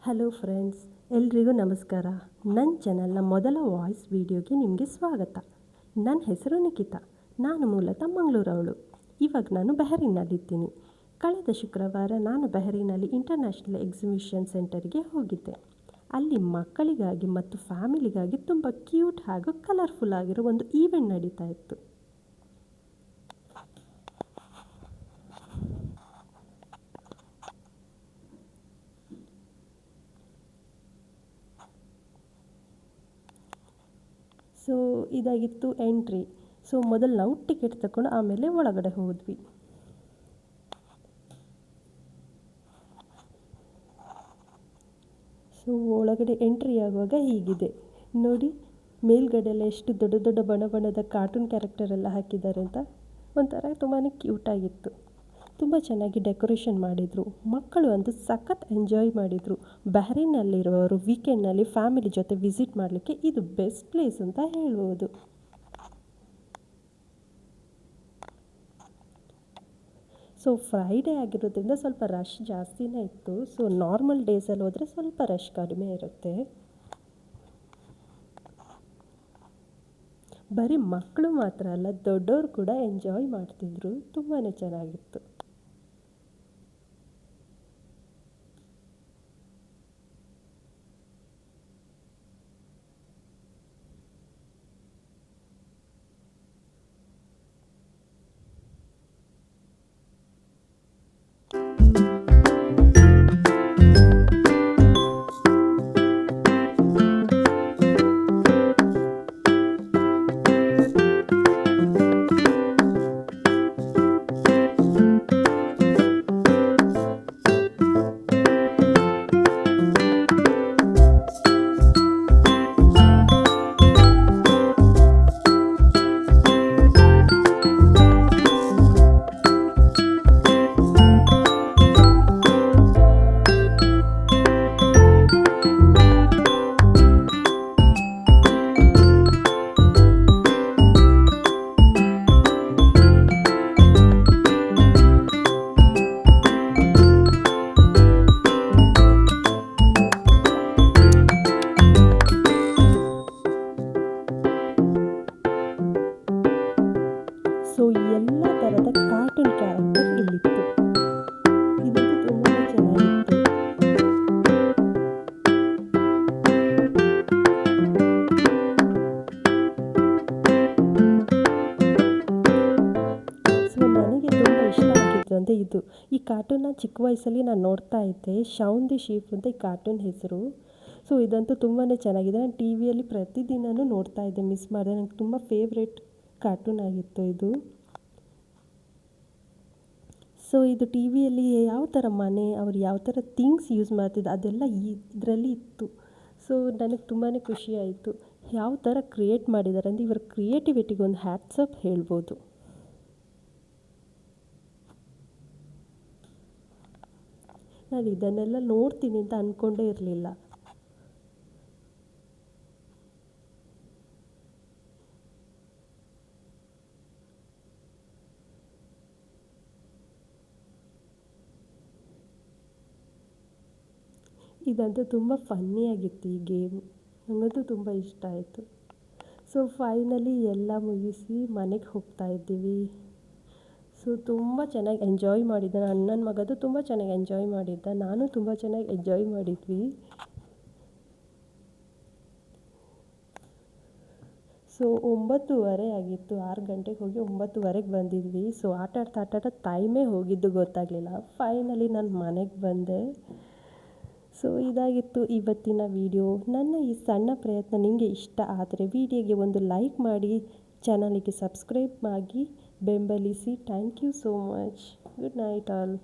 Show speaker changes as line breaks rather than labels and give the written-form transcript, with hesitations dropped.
Hello friends, ಎಲ್ರಿಗೂ ನಮಸ್ಕಾರ. ನನ್ನ ಚಾನಲ್ನ ಮೊದಲ ವಾಯ್ಸ್ ವಿಡಿಯೋಗೆ ನಿಮಗೆ ಸ್ವಾಗತ. ನನ್ನ ಹೆಸರು ನಿಖಿತಾ. ನಾನು ಮೂಲತಃ ಮಂಗಳೂರವಳು. ಇವಾಗ ನಾನು ಬಹರೀನ್ನಲ್ಲಿದ್ದೀನಿ. ಕಳೆದ ಶುಕ್ರವಾರ ನಾನು ಬಹರೀನಲ್ಲಿ ಇಂಟರ್ನ್ಯಾಷನಲ್ ಎಕ್ಸಿಬಿಷನ್ ಸೆಂಟರ್ಗೆ ಹೋಗಿದ್ದೆ. ಅಲ್ಲಿ ಮಕ್ಕಳಿಗಾಗಿ ಮತ್ತು ಫ್ಯಾಮಿಲಿಗಾಗಿ ತುಂಬ ಕ್ಯೂಟ್ ಹಾಗೂ ಕಲರ್ಫುಲ್ ಆಗಿರೋ ಒಂದು ಈವೆಂಟ್ ನಡೀತಾ ಇತ್ತು. ಸೊ ಇದಾಗಿತ್ತು ಎಂಟ್ರಿ. ಸೊ ಮೊದಲು ನಾವು ಟಿಕೆಟ್ ತಗೊಂಡು ಆಮೇಲೆ ಒಳಗಡೆ ಹೋದ್ವಿ. ಸೊ ಒಳಗಡೆ ಎಂಟ್ರಿ ಆಗುವಾಗ ಹೀಗಿದೆ ನೋಡಿ. ಮೇಲ್ಗಡೆ ಎಲ್ಲ ಎಷ್ಟು ದೊಡ್ಡ ದೊಡ್ಡ ಬಣ್ಣದ ಕಾರ್ಟೂನ್ ಕ್ಯಾರೆಕ್ಟರ್ ಎಲ್ಲ ಹಾಕಿದ್ದಾರೆ ಅಂತ. ಒಂಥರ ತುಂಬಾ ಕ್ಯೂಟಾಗಿತ್ತು. ತುಂಬ ಚೆನ್ನಾಗಿ ಡೆಕೋರೇಷನ್ ಮಾಡಿದರು. ಮಕ್ಕಳು ಅಂತೂ ಸಖತ್ ಎಂಜಾಯ್ ಮಾಡಿದರು. ಬಹ್ರೈನ್ನಲ್ಲಿರುವವರು ವೀಕೆಂಡ್ನಲ್ಲಿ ಫ್ಯಾಮಿಲಿ ಜೊತೆ ವಿಸಿಟ್ ಮಾಡಲಿಕ್ಕೆ ಇದು ಬೆಸ್ಟ್ ಪ್ಲೇಸ್ ಅಂತ ಹೇಳ್ಬೋದು. ಸೊ ಫ್ರೈಡೇ ಆಗಿರೋದ್ರಿಂದ ಸ್ವಲ್ಪ ರಶ್ ಜಾಸ್ತಿನೇ ಇತ್ತು. ಸೊ ನಾರ್ಮಲ್ ಡೇಸಲ್ಲಿ ಹೋದರೆ ಸ್ವಲ್ಪ ರಶ್ ಕಡಿಮೆ ಇರುತ್ತೆ. ಬರೀ ಮಕ್ಕಳು ಮಾತ್ರ ಅಲ್ಲ, ದೊಡ್ಡವರು ಕೂಡ ಎಂಜಾಯ್ ಮಾಡ್ತಿದ್ರು. ತುಂಬಾ ಚೆನ್ನಾಗಿತ್ತು. ಸೊ ಎಲ್ಲ ಥರದ ಕಾರ್ಟೂನ್ ಕ್ಯಾರೆಕ್ಟರ್ ಇಲ್ಲಿತ್ತು. ಇದಂತೂ ತುಂಬಾ ಚೆನ್ನಾಗಿತ್ತು. ಸೊ ನನಗೆ ತುಂಬ ಇಷ್ಟ ಆಗಿದ್ದು ಅಂದರೆ ಇದು. ಈ ಕಾರ್ಟೂನ್ನ ಚಿಕ್ಕ ವಯಸ್ಸಲ್ಲಿ ನಾನು ನೋಡ್ತಾ ಇದ್ದೆ. ಶೌನ್ ದಿ ಶೀಪ್ ಅಂತ ಈ ಕಾರ್ಟೂನ್ ಹೆಸರು. ಸೊ ಇದಂತೂ ತುಂಬಾ ಚೆನ್ನಾಗಿದೆ. ನಾನು ಟಿ ವಿಯಲ್ಲಿ ಪ್ರತಿದಿನವೂ ನೋಡ್ತಾ ಇದ್ದೆ, ಮಿಸ್ ಮಾಡಿದೆ. ನನಗೆ ತುಂಬ ಫೇವ್ರೆಟ್ ಕಾರ್ಟೂನ್ ಆಗಿತ್ತು ಇದು. ಸೊ ಇದು ಟಿ ವಿಯಲ್ಲಿ ಯಾವ ಥರ ಮನೆ, ಅವ್ರು ಯಾವ ಥರ ಥಿಂಗ್ಸ್ ಯೂಸ್ ಮಾಡ್ತಿದ್ದು ಅದೆಲ್ಲ ಇದರಲ್ಲಿ ಇತ್ತು. ಸೊ ನನಗೆ ತುಂಬಾ ಖುಷಿ ಆಯಿತು. ಯಾವ ಥರ ಕ್ರಿಯೇಟ್ ಮಾಡಿದ್ದಾರೆ ಅಂದರೆ ಇವರ ಕ್ರಿಯೇಟಿವಿಟಿಗೆ ಒಂದು ಹ್ಯಾಟ್ಸ್ ಆಫ್ ಹೇಳ್ಬೋದು. ನಾನು ಇದನ್ನೆಲ್ಲ ನೋಡ್ತೀನಿ ಅಂತ ಅಂದ್ಕೊಂಡೇ ಇರಲಿಲ್ಲ. ಇದಂತೂ ತುಂಬ ಫನ್ನಿಯಾಗಿತ್ತು ಈ ಗೇಮ್. ನನಗಂತೂ ತುಂಬ ಇಷ್ಟ ಆಯಿತು. ಸೊ ಫೈನಲಿ ಎಲ್ಲ ಮುಗಿಸಿ ಮನೆಗೆ ಹೋಗ್ತಾ ಇದ್ದೀವಿ. ಸೊ ತುಂಬ ಚೆನ್ನಾಗಿ ಎಂಜಾಯ್ ಮಾಡಿದ್ದೆ. ನನ್ನ ಅಣ್ಣನ ಮಗದು ತುಂಬ ಚೆನ್ನಾಗಿ ಎಂಜಾಯ್ ಮಾಡಿದ್ದ. ನಾನು ತುಂಬ ಚೆನ್ನಾಗಿ ಎಂಜಾಯ್ ಮಾಡಿದ್ವಿ. ಸೊ 9:30 ಆಗಿತ್ತು. 6 ಗಂಟೆಗೆ ಹೋಗಿ 9:30ಗೆ ಬಂದಿದ್ವಿ. ಸೊ ಆಟ ಆಡ್ತಾ ಟೈಮೇ ಹೋಗಿದ್ದು ಗೊತ್ತಾಗಲಿಲ್ಲ. ಫೈನಲಿ ನಾನು ಮನೆಗೆ ಬಂದೆ. ಸೊ ಇದಾಗಿತ್ತು ಇವತ್ತಿನ ವಿಡಿಯೋ. ನನ್ನ ಈ ಸಣ್ಣ ಪ್ರಯತ್ನ ನಿಮಗೆ ಇಷ್ಟ ಆದರೆ ವಿಡಿಯೋಗೆ ಒಂದು ಲೈಕ್ ಮಾಡಿ, ಚಾನಲಿಗೆ ಸಬ್ಸ್ಕ್ರೈಬ್ ಆಗಿ ಬೆಂಬಲಿಸಿ. Thank you so much. Good night all.